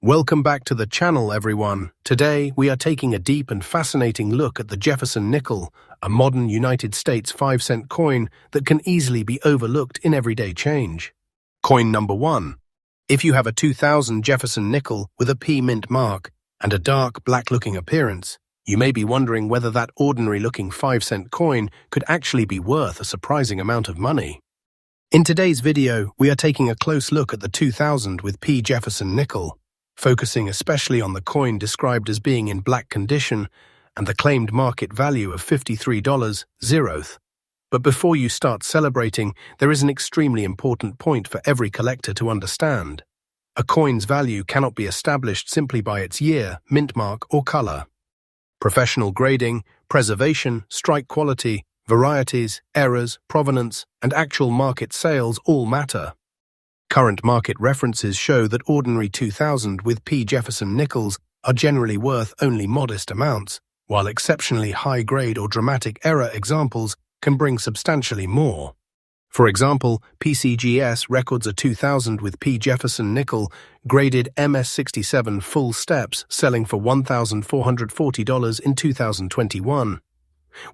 Welcome back to the channel, everyone. Today, we are taking a deep and fascinating look at the Jefferson Nickel, a modern United States 5-cent coin that can easily be overlooked in everyday change. Coin number 1. If you have a 2000 Jefferson Nickel with a P mint mark and a dark, black-looking appearance, you may be wondering whether that ordinary-looking 5-cent coin could actually be worth a surprising amount of money. In today's video, we are taking a close look at the 2000 with P Jefferson Nickel, focusing especially on the coin described as being in black condition and the claimed market value of $53. But before you start celebrating, there is an extremely important point for every collector to understand. A coin's value cannot be established simply by its year, mint mark, or color. Professional grading, preservation, strike quality, varieties, errors, provenance, and actual market sales all matter. Current market references show that ordinary 2000 with P Jefferson Nickels are generally worth only modest amounts, while exceptionally high-grade or dramatic error examples can bring substantially more. For example, PCGS records a 2000 with P Jefferson Nickel graded MS67 full steps selling for $1,440 in 2021,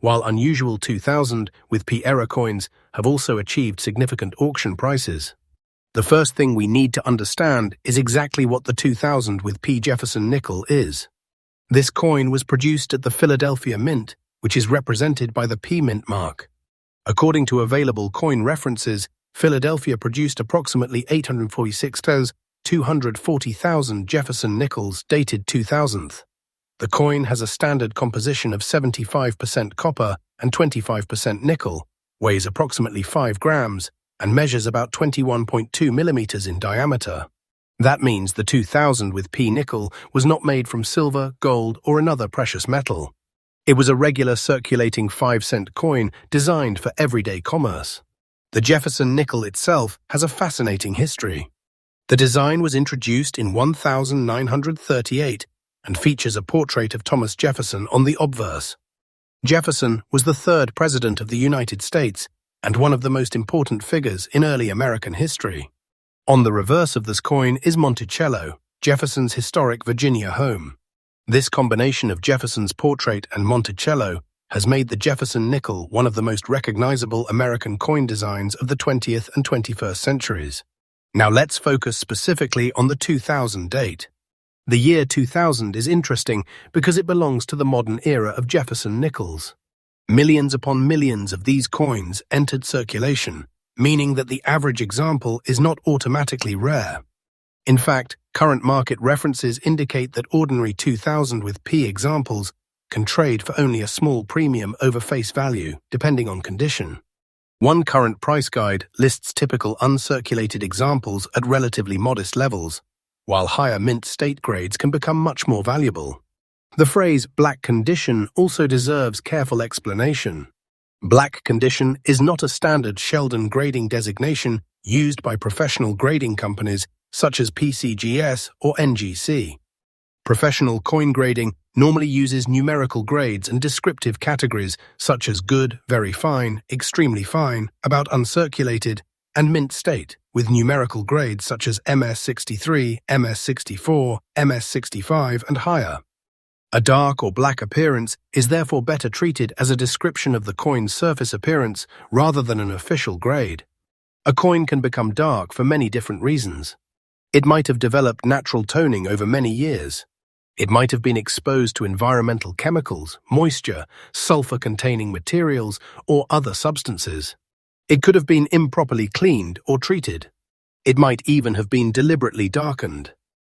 while unusual 2000 with P error coins have also achieved significant auction prices. The first thing we need to understand is exactly what the 2000 with P Jefferson Nickel is. This coin was produced at the Philadelphia Mint, which is represented by the P mint mark. According to available coin references, Philadelphia produced approximately 846,240,000 Jefferson Nickels dated 2000th. The coin has a standard composition of 75% copper and 25% nickel, weighs approximately 5 grams, and measures about 21.2 millimeters in diameter. That means the 2000 with P nickel was not made from silver, gold, or another precious metal. It was a regular circulating 5-cent coin designed for everyday commerce. The Jefferson Nickel itself has a fascinating history. The design was introduced in 1938 and features a portrait of Thomas Jefferson on the obverse. Jefferson was the third president of the United States and one of the most important figures in early American history. On the reverse of this coin is Monticello, Jefferson's historic Virginia home. This combination of Jefferson's portrait and Monticello has made the Jefferson Nickel one of the most recognizable American coin designs of the 20th and 21st centuries. Now let's focus specifically on the 2000 date. The year 2000 is interesting because it belongs to the modern era of Jefferson Nickels. Millions upon millions of these coins entered circulation, meaning that the average example is not automatically rare. In fact, current market references indicate that ordinary 2000 with P examples can trade for only a small premium over face value, depending on condition. One current price guide lists typical uncirculated examples at relatively modest levels, while higher mint state grades can become much more valuable. The phrase black condition also deserves careful explanation. Black condition is not a standard Sheldon grading designation used by professional grading companies such as PCGS or NGC. Professional coin grading normally uses numerical grades and descriptive categories such as good, very fine, extremely fine, about uncirculated, and mint state, with numerical grades such as MS63, MS64, MS65, and higher. A dark or black appearance is therefore better treated as a description of the coin's surface appearance rather than an official grade. A coin can become dark for many different reasons. It might have developed natural toning over many years. It might have been exposed to environmental chemicals, moisture, sulfur-containing materials, or other substances. It could have been improperly cleaned or treated. It might even have been deliberately darkened.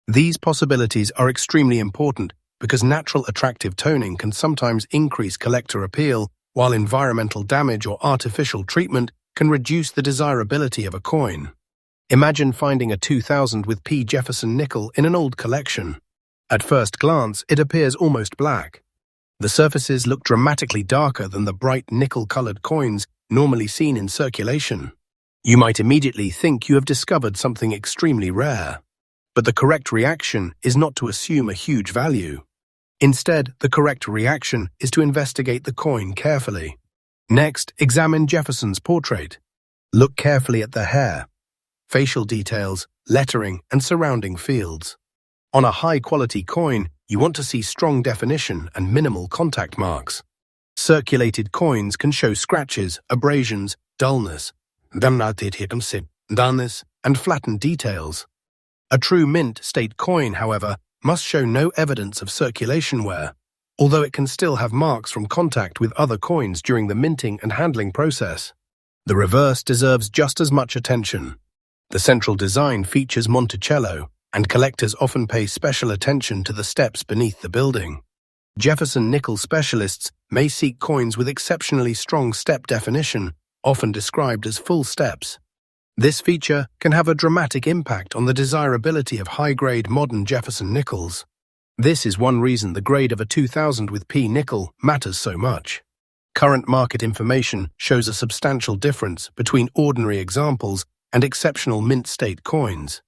These possibilities are extremely important because natural attractive toning can sometimes increase collector appeal, while environmental damage or artificial treatment can reduce the desirability of a coin. Imagine finding a 2000 with P Jefferson Nickel in an old collection. At first glance, it appears almost black. The surfaces look dramatically darker than the bright nickel-colored coins normally seen in circulation. You might immediately think you have discovered something extremely rare. But the correct reaction is not to assume a huge value. Instead, the correct reaction is to investigate the coin carefully. Next, examine Jefferson's portrait. Look carefully at the hair, facial details, lettering, and surrounding fields. On a high-quality coin, you want to see strong definition and minimal contact marks. Circulated coins can show scratches, abrasions, dullness, and flattened details. A true mint state coin, however, must show no evidence of circulation wear, although it can still have marks from contact with other coins during the minting and handling process. The reverse deserves just as much attention. The central design features Monticello, and collectors often pay special attention to the steps beneath the building. Jefferson Nickel specialists may seek coins with exceptionally strong step definition, often described as full steps. This feature can have a dramatic impact on the desirability of high-grade modern Jefferson nickels. This is one reason the grade of a 2000 with P nickel matters so much. Current market information shows a substantial difference between ordinary examples and exceptional mint state coins.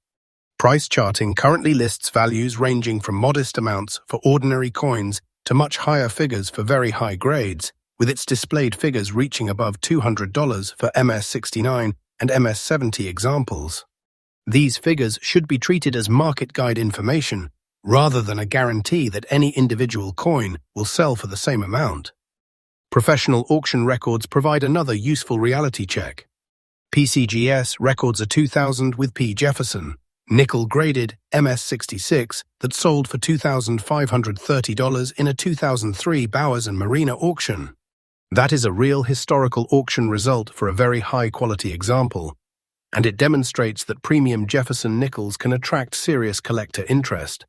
Price charting currently lists values ranging from modest amounts for ordinary coins to much higher figures for very high grades, with its displayed figures reaching above $200 for MS69 and MS70 examples. These figures should be treated as market guide information, rather than a guarantee that any individual coin will sell for the same amount. Professional auction records provide another useful reality check. PCGS records a 2000 with P. Jefferson nickel-graded MS66 that sold for $2,530 in a 2003 Bowers and Marina auction. That is a real historical auction result for a very high-quality example, and it demonstrates that premium Jefferson nickels can attract serious collector interest.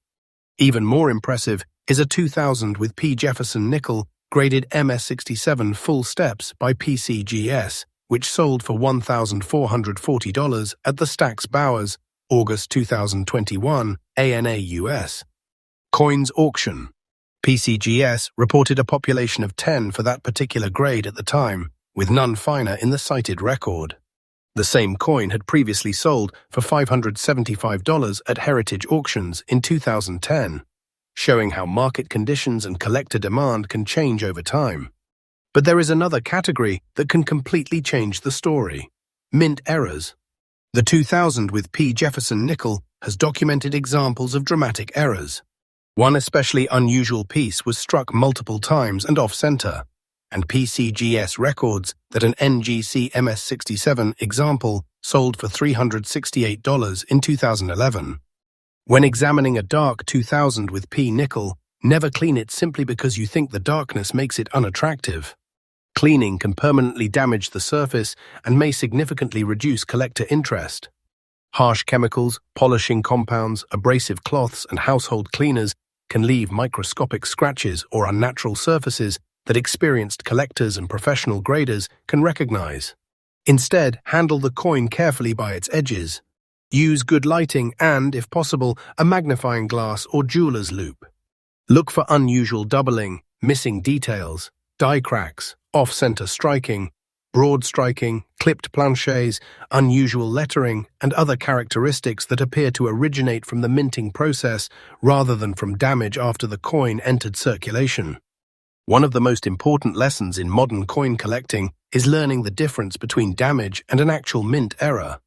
Even more impressive is a 2000 with P. Jefferson nickel graded MS67 full steps by PCGS, which sold for $1,440 at the Stax Bowers, August 2021, ANA US. Coins auction. PCGS reported a population of 10 for that particular grade at the time, with none finer in the cited record. The same coin had previously sold for $575 at Heritage Auctions in 2010, showing how market conditions and collector demand can change over time. But there is another category that can completely change the story: mint errors. The 2000 with P. Jefferson nickel has documented examples of dramatic errors. One especially unusual piece was struck multiple times and off-center, and PCGS records that an NGC MS67 example sold for $368 in 2011. When examining a dark 2000 with P nickel, never clean it simply because you think the darkness makes it unattractive. Cleaning can permanently damage the surface and may significantly reduce collector interest. Harsh chemicals, polishing compounds, abrasive cloths, and household cleaners can leave microscopic scratches or unnatural surfaces that experienced collectors and professional graders can recognize. Instead, handle the coin carefully by its edges. Use good lighting and, if possible, a magnifying glass or jeweler's loupe. Look for unusual doubling, missing details, die cracks, off-center striking, broad striking, clipped planchets, unusual lettering, and other characteristics that appear to originate from the minting process rather than from damage after the coin entered circulation. One of the most important lessons in modern coin collecting is learning the difference between damage and an actual mint error.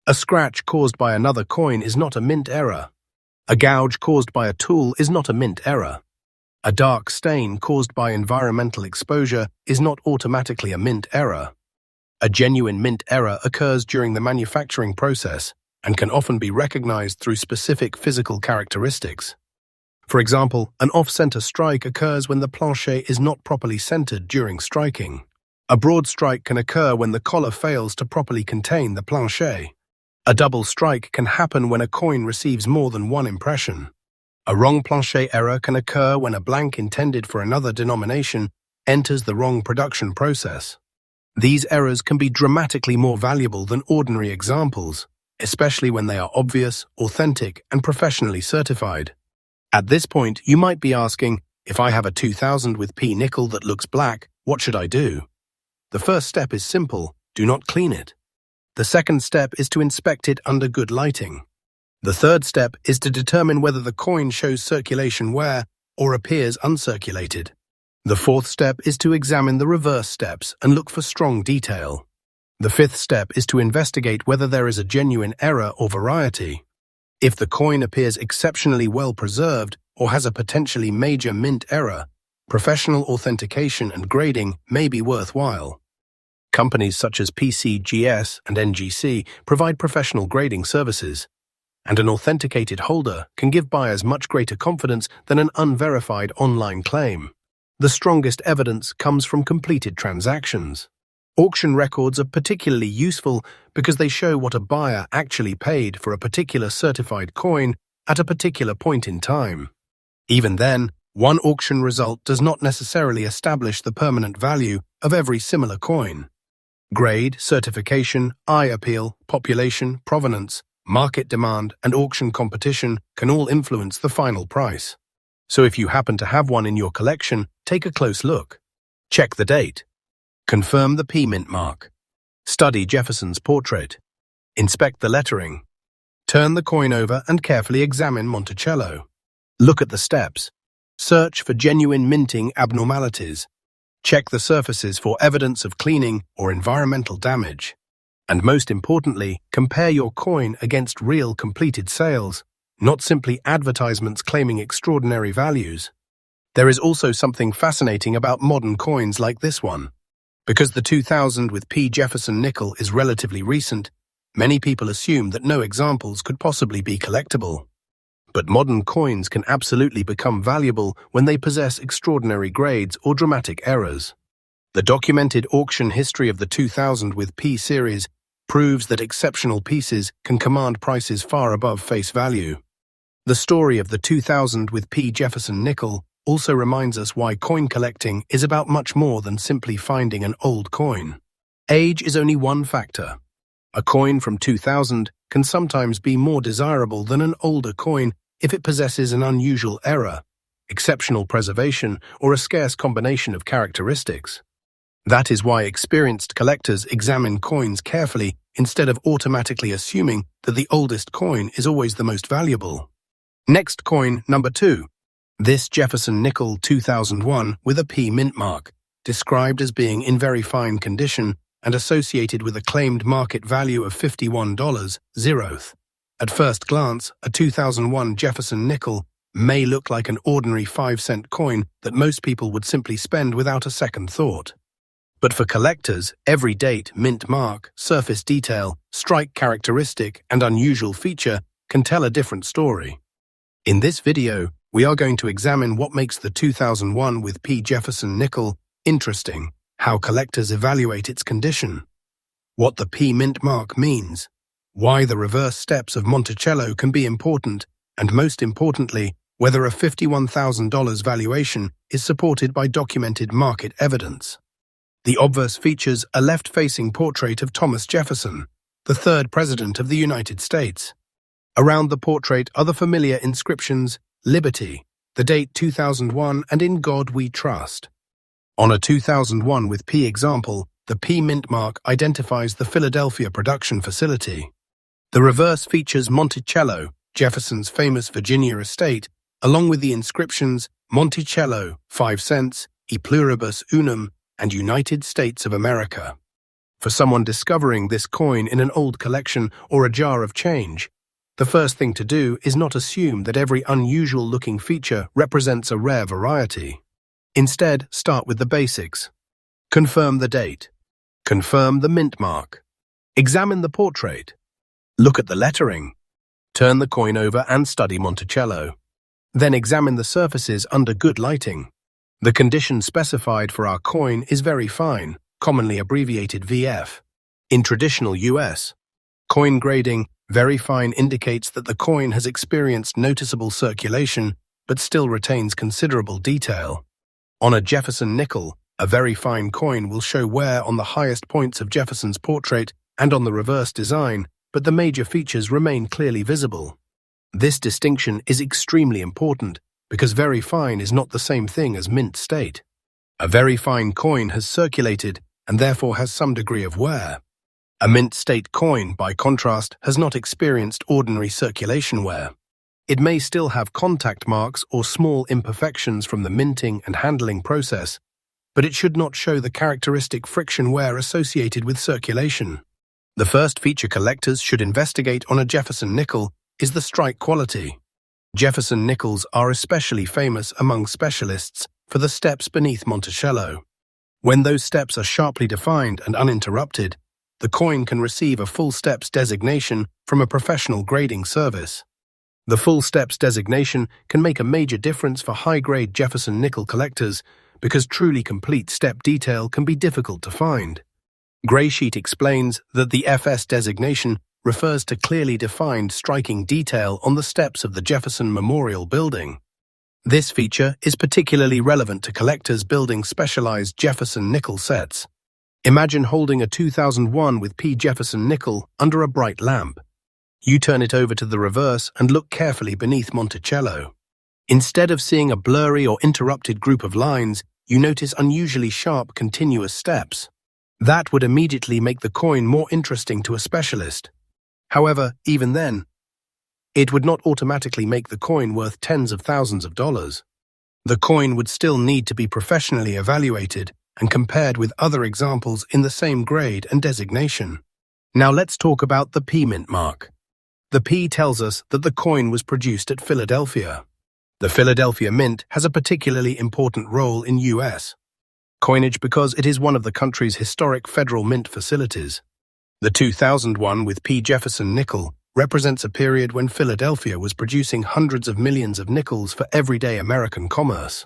A scratch caused by another coin is not a mint error. A gouge caused by a tool is not a mint error. A dark stain caused by environmental exposure is not automatically a mint error. A genuine mint error occurs during the manufacturing process and can often be recognized through specific physical characteristics. For example, an off-center strike occurs when the planchet is not properly centered during striking. A broad strike can occur when the collar fails to properly contain the planchet. A double strike can happen when a coin receives more than one impression. A wrong planchet error can occur when a blank intended for another denomination enters the wrong production process. These errors can be dramatically more valuable than ordinary examples, especially when they are obvious, authentic, and professionally certified. At this point, you might be asking, if I have a 2000 with P nickel that looks black, what should I do? The first step is simple: do not clean it. The second step is to inspect it under good lighting. The third step is to determine whether the coin shows circulation wear or appears uncirculated. The fourth step is to examine the reverse steps and look for strong detail. The fifth step is to investigate whether there is a genuine error or variety. If the coin appears exceptionally well preserved or has a potentially major mint error, professional authentication and grading may be worthwhile. Companies such as PCGS and NGC provide professional grading services, and an authenticated holder can give buyers much greater confidence than an unverified online claim. The strongest evidence comes from completed transactions. Auction records are particularly useful because they show what a buyer actually paid for a particular certified coin at a particular point in time. Even then, one auction result does not necessarily establish the permanent value of every similar coin. Grade, certification, eye appeal, population, provenance, market demand, and auction competition can all influence the final price. So if you happen to have one in your collection, take a close look. Check the date. Confirm the P mint mark. Study Jefferson's portrait. Inspect the lettering. Turn the coin over and carefully examine Monticello. Look at the steps. Search for genuine minting abnormalities. Check the surfaces for evidence of cleaning or environmental damage. And most importantly, compare your coin against real completed sales, not simply advertisements claiming extraordinary values. There is also something fascinating about modern coins like this one. Because the 2000 with P Jefferson Nickel is relatively recent, many people assume that no examples could possibly be collectible. But modern coins can absolutely become valuable when they possess extraordinary grades or dramatic errors. The documented auction history of the 2000 with P series proves that exceptional pieces can command prices far above face value. The story of the 2000 with P Jefferson Nickel also reminds us why coin collecting is about much more than simply finding an old coin. Age is only one factor. A coin from 2000 can sometimes be more desirable than an older coin if it possesses an unusual error, exceptional preservation, or a scarce combination of characteristics. That is why experienced collectors examine coins carefully instead of automatically assuming that the oldest coin is always the most valuable. Next coin, number 2. This Jefferson Nickel 2001 with a P mint mark, described as being in very fine condition and associated with a claimed market value of $51. At first glance, a 2001 Jefferson Nickel may look like an ordinary 5-cent coin that most people would simply spend without a second thought. But for collectors, every date, mint mark, surface detail, strike characteristic, and unusual feature can tell a different story. In this video, we are going to examine what makes the 2001 with P Jefferson Nickel interesting, how collectors evaluate its condition, what the P mint mark means, why the reverse steps of Monticello can be important, and most importantly, whether a $51,000 valuation is supported by documented market evidence. The obverse features a left-facing portrait of Thomas Jefferson, the third President of the United States. Around the portrait are the familiar inscriptions, Liberty, the date 2001, and In God We Trust. On a 2001 with P example, the P mint mark identifies the Philadelphia production facility. The reverse features Monticello, Jefferson's famous Virginia estate, along with the inscriptions Monticello, 5 cents, E pluribus unum, and United States of America. For someone discovering this coin in an old collection or a jar of change, the first thing to do is not assume that every unusual-looking feature represents a rare variety. Instead, start with the basics. Confirm the date. Confirm the mint mark. Examine the portrait. Look at the lettering. Turn the coin over and study Monticello. Then examine the surfaces under good lighting. The condition specified for our coin is very fine, commonly abbreviated VF. In traditional US coin grading, very fine indicates that the coin has experienced noticeable circulation but still retains considerable detail. On a Jefferson Nickel, a very fine coin will show wear on the highest points of Jefferson's portrait and on the reverse design, but the major features remain clearly visible. This distinction is extremely important because very fine is not the same thing as mint state. A very fine coin has circulated and therefore has some degree of wear. A mint state coin, by contrast, has not experienced ordinary circulation wear. It may still have contact marks or small imperfections from the minting and handling process, but it should not show the characteristic friction wear associated with circulation. The first feature collectors should investigate on a Jefferson Nickel is the strike quality. Jefferson nickels are especially famous among specialists for the steps beneath Monticello. When those steps are sharply defined and uninterrupted, the coin can receive a full steps designation from a professional grading service. The full steps designation can make a major difference for high-grade Jefferson nickel collectors because truly complete step detail can be difficult to find. Graysheet explains that the FS designation refers to clearly defined striking detail on the steps of the Jefferson Memorial Building. This feature is particularly relevant to collectors building specialized Jefferson nickel sets. Imagine holding a 2001 with P. Jefferson nickel under a bright lamp. You turn it over to the reverse and look carefully beneath Monticello. Instead of seeing a blurry or interrupted group of lines, you notice unusually sharp, continuous steps. That would immediately make the coin more interesting to a specialist. However, even then, it would not automatically make the coin worth tens of thousands of dollars. The coin would still need to be professionally evaluated and compared with other examples in the same grade and designation. Now let's talk about the P mint mark. The P tells us that the coin was produced at Philadelphia. The Philadelphia Mint has a particularly important role in U.S. coinage because it is one of the country's historic federal mint facilities. The 2001 with P. Jefferson nickel represents a period when Philadelphia was producing hundreds of millions of nickels for everyday American commerce.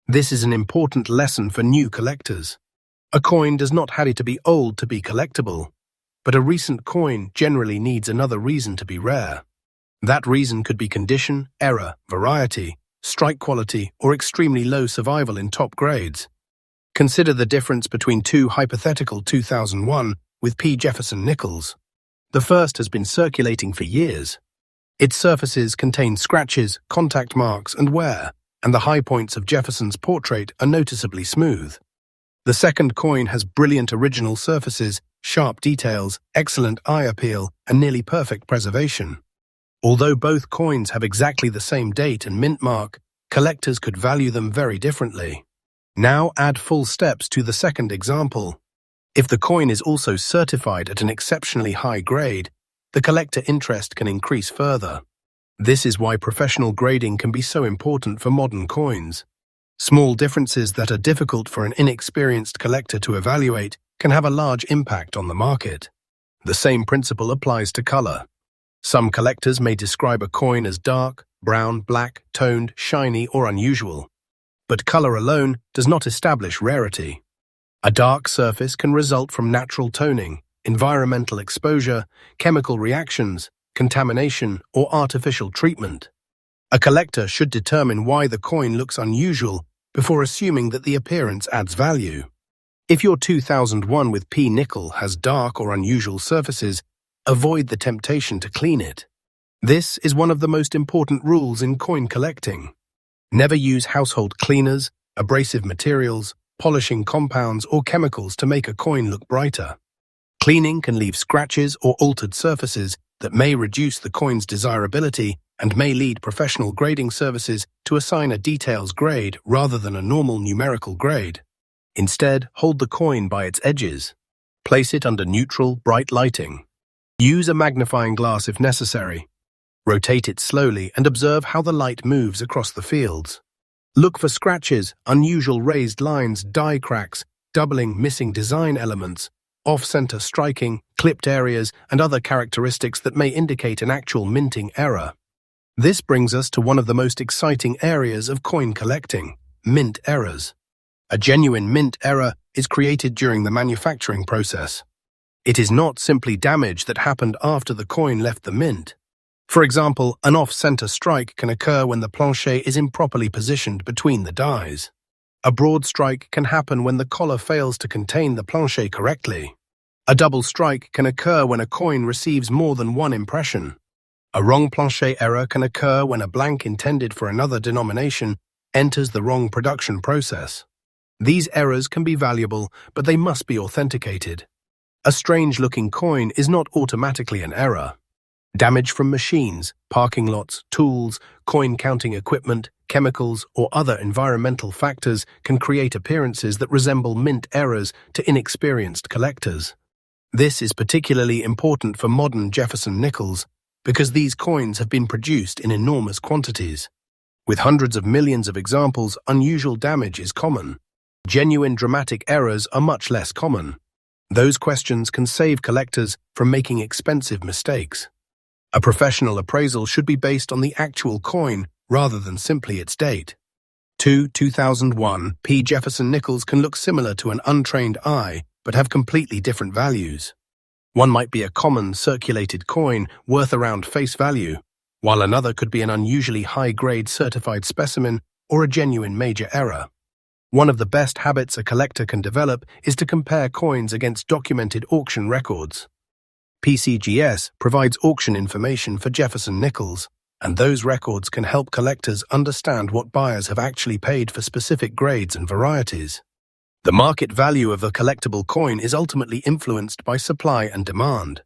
This is an important lesson for new collectors. A coin does not have to be old to be collectible, but a recent coin generally needs another reason to be rare. That reason could be condition, error, variety, strike quality, or extremely low survival in top grades. Consider the difference between two hypothetical 2001 with P. Jefferson nickels. The first has been circulating for years. Its surfaces contain scratches, contact marks, and wear, and the high points of Jefferson's portrait are noticeably smooth. The second coin has brilliant original surfaces, sharp details, excellent eye appeal, and nearly perfect preservation. Although both coins have exactly the same date and mint mark, collectors could value them very differently. Now add full steps to the second example. If the coin is also certified at an exceptionally high grade, the collector interest can increase further. This is why professional grading can be so important for modern coins. Small differences that are difficult for an inexperienced collector to evaluate can have a large impact on the market. The same principle applies to color. Some collectors may describe a coin as dark, brown, black, toned, shiny, or unusual. But color alone does not establish rarity. A dark surface can result from natural toning, environmental exposure, chemical reactions, contamination, or artificial treatment. A collector should determine why the coin looks unusual before assuming that the appearance adds value. If your 2001 with P nickel has dark or unusual surfaces, avoid the temptation to clean it. This is one of the most important rules in coin collecting. Never use household cleaners, abrasive materials, polishing compounds, or chemicals to make a coin look brighter. Cleaning can leave scratches or altered surfaces that may reduce the coin's desirability and may lead professional grading services to assign a details grade rather than a normal numerical grade. Instead, hold the coin by its edges. Place it under neutral, bright lighting. Use a magnifying glass if necessary. Rotate it slowly and observe how the light moves across the fields. Look for scratches, unusual raised lines, die cracks, doubling, missing design elements, off-center striking, clipped areas, and other characteristics that may indicate an actual minting error. This brings us to one of the most exciting areas of coin collecting, mint errors. A genuine mint error is created during the manufacturing process. It is not simply damage that happened after the coin left the mint. For example, an off-center strike can occur when the planchet is improperly positioned between the dies. A broad strike can happen when the collar fails to contain the planchet correctly. A double strike can occur when a coin receives more than one impression. A wrong planchet error can occur when a blank intended for another denomination enters the wrong production process. These errors can be valuable, but they must be authenticated. A strange-looking coin is not automatically an error. Damage from machines, parking lots, tools, coin-counting equipment, chemicals, or other environmental factors can create appearances that resemble mint errors to inexperienced collectors. This is particularly important for modern Jefferson nickels, because these coins have been produced in enormous quantities. With hundreds of millions of examples, unusual damage is common. Genuine dramatic errors are much less common. Those questions can save collectors from making expensive mistakes. A professional appraisal should be based on the actual coin rather than simply its date. Two 2001 P. Jefferson nickels can look similar to an untrained eye, but have completely different values. One might be a common circulated coin worth around face value, while another could be an unusually high-grade certified specimen or a genuine major error. One of the best habits a collector can develop is to compare coins against documented auction records. PCGS provides auction information for Jefferson nickels, and those records can help collectors understand what buyers have actually paid for specific grades and varieties. The market value of a collectible coin is ultimately influenced by supply and demand.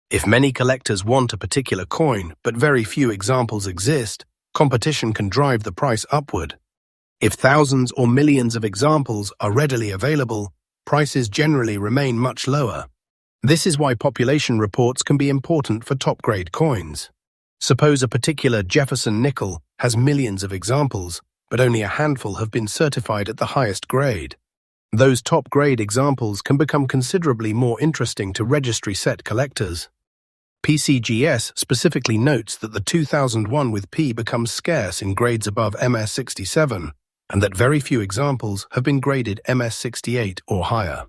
If many collectors want a particular coin, but very few examples exist, competition can drive the price upward. If thousands or millions of examples are readily available, prices generally remain much lower. This is why population reports can be important for top-grade coins. Suppose a particular Jefferson nickel has millions of examples, but only a handful have been certified at the highest grade. Those top-grade examples can become considerably more interesting to registry-set collectors. PCGS specifically notes that the 2001 with P becomes scarce in grades above MS67, and that very few examples have been graded MS68 or higher.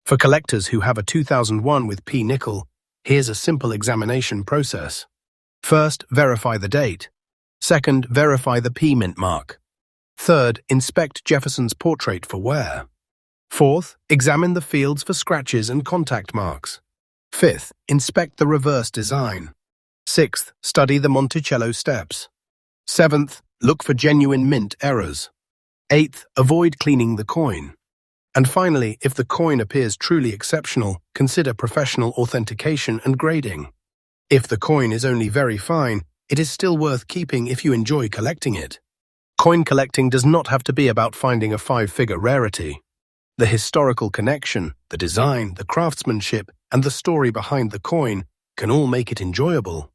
For collectors who have a 2001 with P nickel, here's a simple examination process. First, verify the date. Second, verify the P mint mark. Third, inspect Jefferson's portrait for wear. Fourth, examine the fields for scratches and contact marks. Fifth, inspect the reverse design. Sixth, study the Monticello steps. Seventh, look for genuine mint errors. Eighth, avoid cleaning the coin. And finally, if the coin appears truly exceptional, consider professional authentication and grading. If the coin is only very fine, it is still worth keeping if you enjoy collecting it. Coin collecting does not have to be about finding a five-figure rarity. The historical connection, the design, the craftsmanship, and the story behind the coin can all make it enjoyable.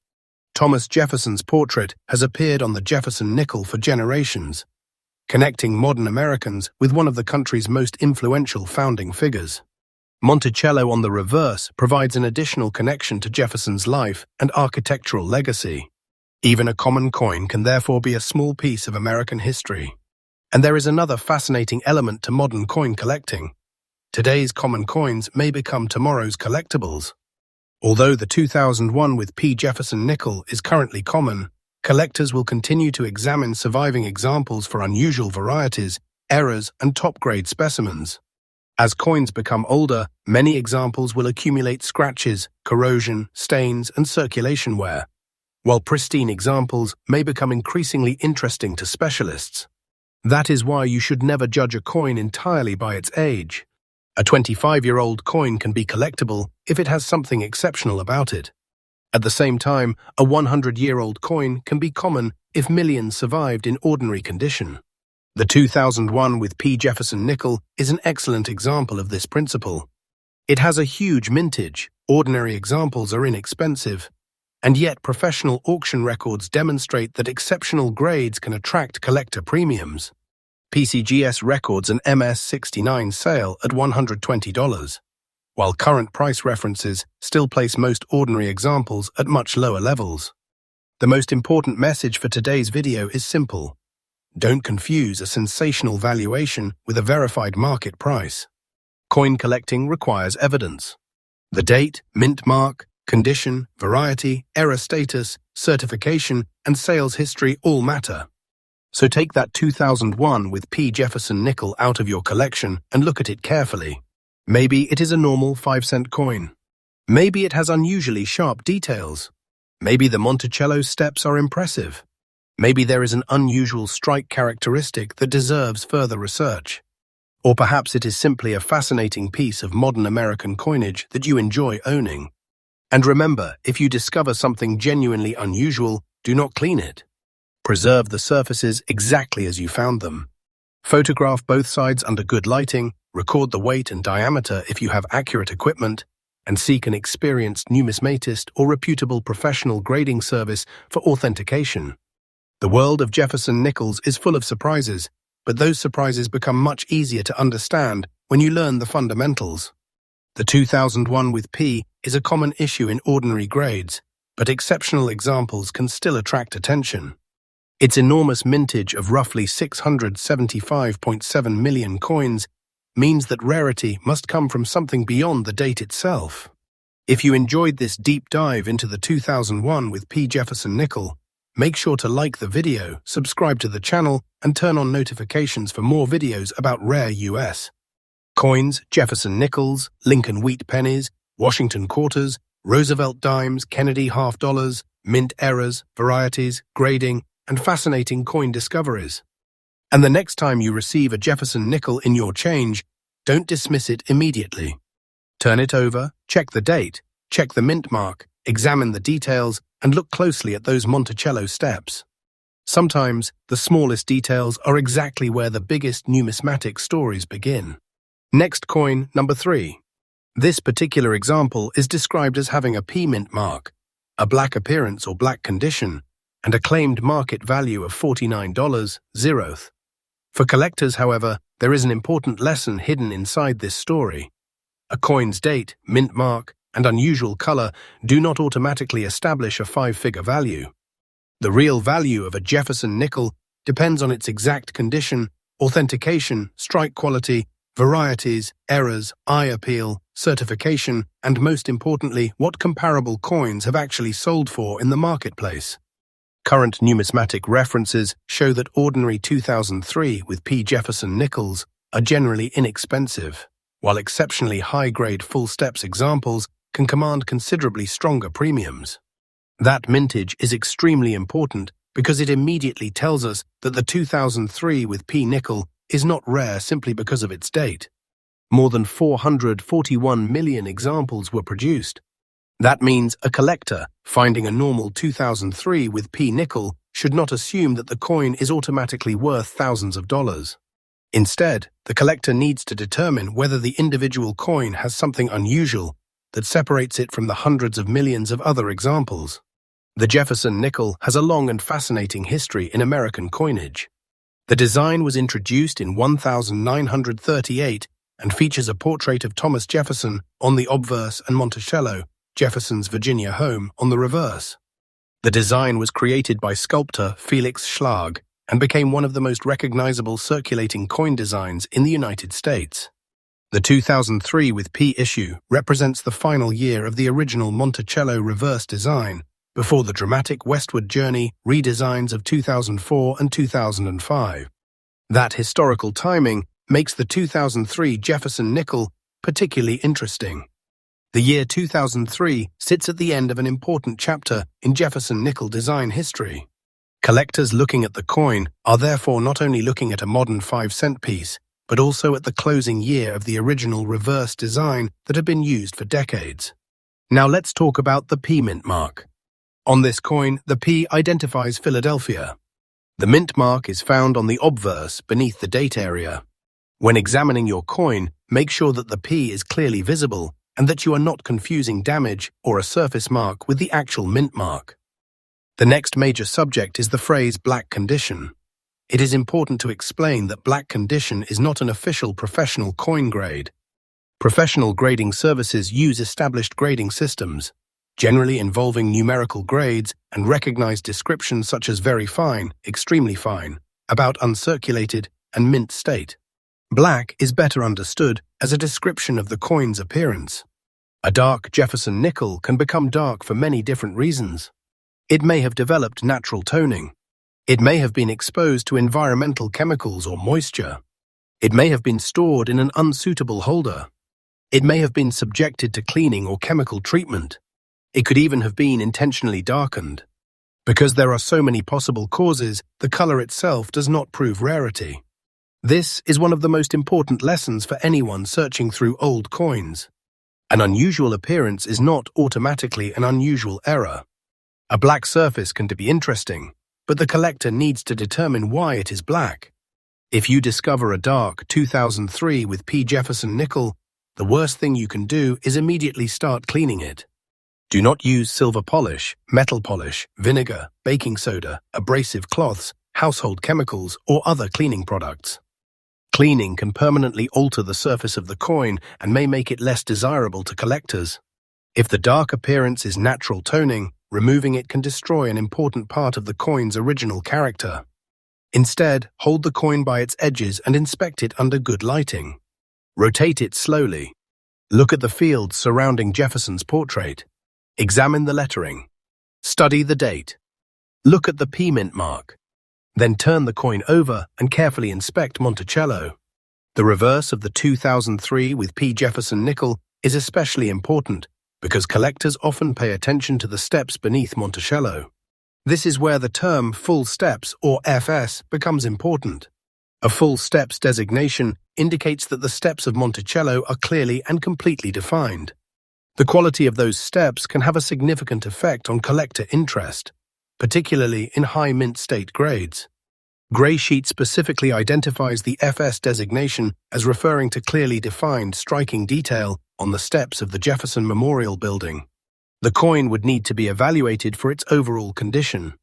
Thomas Jefferson's portrait has appeared on the Jefferson nickel for generations, connecting modern Americans with one of the country's most influential founding figures. Monticello on the reverse provides an additional connection to Jefferson's life and architectural legacy. Even a common coin can therefore be a small piece of American history. And there is another fascinating element to modern coin collecting. Today's common coins may become tomorrow's collectibles. Although the 2001 with P. Jefferson nickel is currently common, collectors will continue to examine surviving examples for unusual varieties, errors, and top-grade specimens. As coins become older, many examples will accumulate scratches, corrosion, stains, and circulation wear, while pristine examples may become increasingly interesting to specialists. That is why you should never judge a coin entirely by its age. A 25-year-old coin can be collectible if it has something exceptional about it. At the same time, a 100-year-old coin can be common if millions survived in ordinary condition. The 2001 with P. Jefferson nickel is an excellent example of this principle. It has a huge mintage, ordinary examples are inexpensive, and yet professional auction records demonstrate that exceptional grades can attract collector premiums. PCGS records an MS69 sale at $120, while current price references still place most ordinary examples at much lower levels. The most important message for today's video is simple. Don't confuse a sensational valuation with a verified market price. Coin collecting requires evidence. The date, mint mark, condition, variety, error status, certification, and sales history all matter. So take that 2001 with P. Jefferson nickel out of your collection and look at it carefully. Maybe it is a normal 5-cent coin. Maybe it has unusually sharp details. Maybe the Monticello steps are impressive. Maybe there is an unusual strike characteristic that deserves further research. Or perhaps it is simply a fascinating piece of modern American coinage that you enjoy owning. And remember, if you discover something genuinely unusual, do not clean it. Preserve the surfaces exactly as you found them. Photograph both sides under good lighting, record the weight and diameter if you have accurate equipment, and seek an experienced numismatist or reputable professional grading service for authentication. The world of Jefferson nickels is full of surprises, but those surprises become much easier to understand when you learn the fundamentals. The 2001 with P is a common issue in ordinary grades, but exceptional examples can still attract attention. Its enormous mintage of roughly 675.7 million coins means that rarity must come from something beyond the date itself. If you enjoyed this deep dive into the 2001 with P Jefferson nickel, make sure to like the video, subscribe to the channel, and turn on notifications for more videos about rare US coins, Jefferson nickels, Lincoln wheat pennies, Washington quarters, Roosevelt dimes, Kennedy half dollars, mint errors, varieties, grading, and fascinating coin discoveries. And the next time you receive a Jefferson nickel in your change, don't dismiss it immediately. Turn it over, check the date, check the mint mark, examine the details, and look closely at those Monticello steps. Sometimes, the smallest details are exactly where the biggest numismatic stories begin. Next coin, number 3. This particular example is described as having a P mint mark, a black appearance or black condition, and a claimed market value of $49.00. For collectors, however, there is an important lesson hidden inside this story. A coin's date, mint mark, and unusual color do not automatically establish a 5-figure value. The real value of a Jefferson nickel depends on its exact condition, authentication, strike quality, varieties, errors, eye appeal, certification, and most importantly, what comparable coins have actually sold for in the marketplace. Current numismatic references show that ordinary 2003 with P Jefferson nickels are generally inexpensive, while exceptionally high-grade full steps examples can command considerably stronger premiums. That mintage is extremely important because it immediately tells us that the 2003 with P nickel is not rare simply because of its date. More than 441 million examples were produced. That means a collector finding a normal 2003 with P nickel should not assume that the coin is automatically worth thousands of dollars. Instead, the collector needs to determine whether the individual coin has something unusual that separates it from the hundreds of millions of other examples. The Jefferson nickel has a long and fascinating history in American coinage. The design was introduced in 1938 and features a portrait of Thomas Jefferson on the obverse and Monticello, Jefferson's Virginia home, on the reverse. The design was created by sculptor Felix Schlag and became one of the most recognizable circulating coin designs in the United States. The 2003 with P issue represents the final year of the original Monticello reverse design before the dramatic westward journey redesigns of 2004 and 2005. That historical timing makes the 2003 Jefferson nickel particularly interesting. The year 2003 sits at the end of an important chapter in Jefferson nickel design history. Collectors looking at the coin are therefore not only looking at a modern 5-cent piece, but also at the closing year of the original reverse design that had been used for decades. Now let's talk about the P mint mark. On this coin, the P identifies Philadelphia. The mint mark is found on the obverse beneath the date area. When examining your coin, make sure that the P is clearly visible and that you are not confusing damage or a surface mark with the actual mint mark. The next major subject is the phrase black condition. It is important to explain that black condition is not an official professional coin grade. Professional grading services use established grading systems, generally involving numerical grades and recognized descriptions such as very fine, extremely fine, about uncirculated, and mint state. Black is better understood as a description of the coin's appearance. A dark Jefferson nickel can become dark for many different reasons. It may have developed natural toning. It may have been exposed to environmental chemicals or moisture. It may have been stored in an unsuitable holder. It may have been subjected to cleaning or chemical treatment. It could even have been intentionally darkened. Because there are so many possible causes, the color itself does not prove rarity. This is one of the most important lessons for anyone searching through old coins. An unusual appearance is not automatically an unusual error. A black surface can be interesting, but the collector needs to determine why it is black. If you discover a dark 2003 with P Jefferson nickel, the worst thing you can do is immediately start cleaning it. Do not use silver polish, metal polish, vinegar, baking soda, abrasive cloths, household chemicals, or other cleaning products. Cleaning can permanently alter the surface of the coin and may make it less desirable to collectors. If the dark appearance is natural toning, removing it can destroy an important part of the coin's original character. Instead, hold the coin by its edges and inspect it under good lighting. Rotate it slowly. Look at the fields surrounding Jefferson's portrait. Examine the lettering. Study the date. Look at the P-mint mark. Then turn the coin over and carefully inspect Monticello. The reverse of the 2003 with P. Jefferson Nickel is especially important because collectors often pay attention to the steps beneath Monticello. This is where the term full steps, or FS, becomes important. A full steps designation indicates that the steps of Monticello are clearly and completely defined. The quality of those steps can have a significant effect on collector interest, particularly in high mint state grades. Gray sheet specifically identifies the FS designation as referring to clearly defined striking detail on the steps of the Jefferson Memorial Building. The coin would need to be evaluated for its overall condition.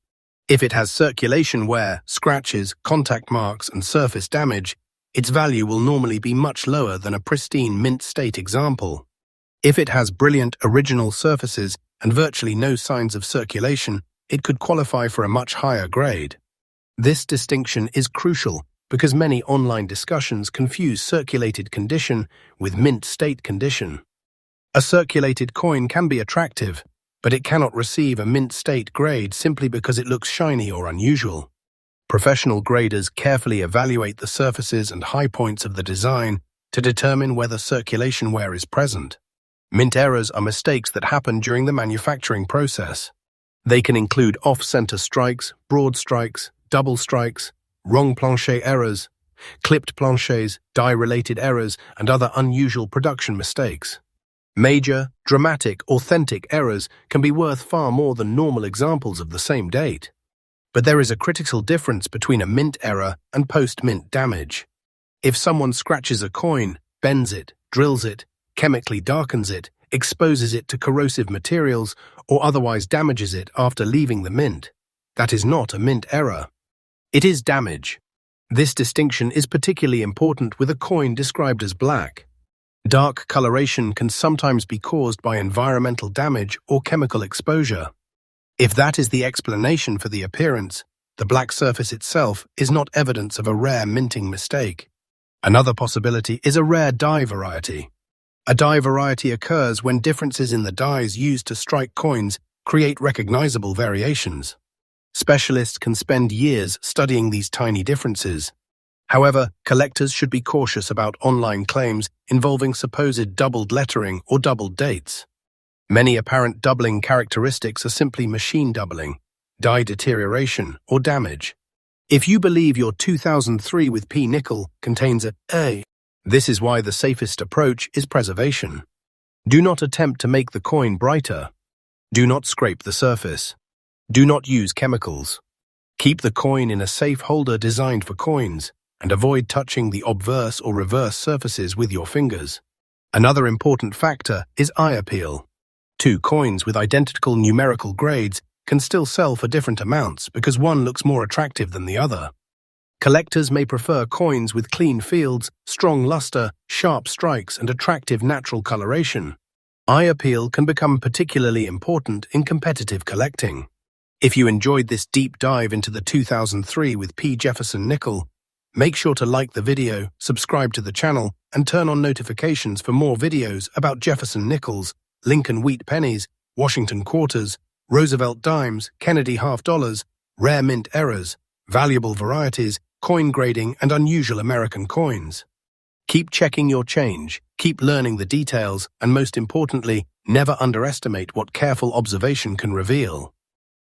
If it has circulation wear, scratches, contact marks, and surface damage, its value will normally be much lower than a pristine mint state example. If it has brilliant original surfaces and virtually no signs of circulation, it could qualify for a much higher grade. This distinction is crucial because many online discussions confuse circulated condition with mint state condition. A circulated coin can be attractive, but it cannot receive a mint state grade simply because it looks shiny or unusual. Professional graders carefully evaluate the surfaces and high points of the design to determine whether circulation wear is present. Mint errors are mistakes that happen during the manufacturing process. They can include off-center strikes, broad strikes, double strikes, wrong planchet errors, clipped planchets, die-related errors, and other unusual production mistakes. Major, dramatic, authentic errors can be worth far more than normal examples of the same date. But there is a critical difference between a mint error and post-mint damage. If someone scratches a coin, bends it, drills it, chemically darkens it, exposes it to corrosive materials, or otherwise damages it after leaving the mint, that is not a mint error. It is damage. This distinction is particularly important with a coin described as black. Dark coloration can sometimes be caused by environmental damage or chemical exposure. If that is the explanation for the appearance, the black surface itself is not evidence of a rare minting mistake. Another possibility is a rare die variety. A die variety occurs when differences in the dies used to strike coins create recognizable variations. Specialists can spend years studying these tiny differences. However, collectors should be cautious about online claims involving supposed doubled lettering or doubled dates. Many apparent doubling characteristics are simply machine doubling, die deterioration, or damage. If you believe your 2003 with P nickel contains a, this is why the safest approach is preservation. Do not attempt to make the coin brighter. Do not scrape the surface. Do not use chemicals. Keep the coin in a safe holder designed for coins, and avoid touching the obverse or reverse surfaces with your fingers. Another important factor is eye appeal. Two coins with identical numerical grades can still sell for different amounts because one looks more attractive than the other. Collectors may prefer coins with clean fields, strong luster, sharp strikes, and attractive natural coloration. Eye appeal can become particularly important in competitive collecting. If you enjoyed this deep dive into the 2003 with P. Jefferson Nickel, make sure to like the video, subscribe to the channel, and turn on notifications for more videos about Jefferson nickels, Lincoln wheat pennies, Washington quarters, Roosevelt dimes, Kennedy half dollars, rare mint errors, valuable varieties, coin grading, and unusual American coins. Keep checking your change, keep learning the details, and most importantly, never underestimate what careful observation can reveal.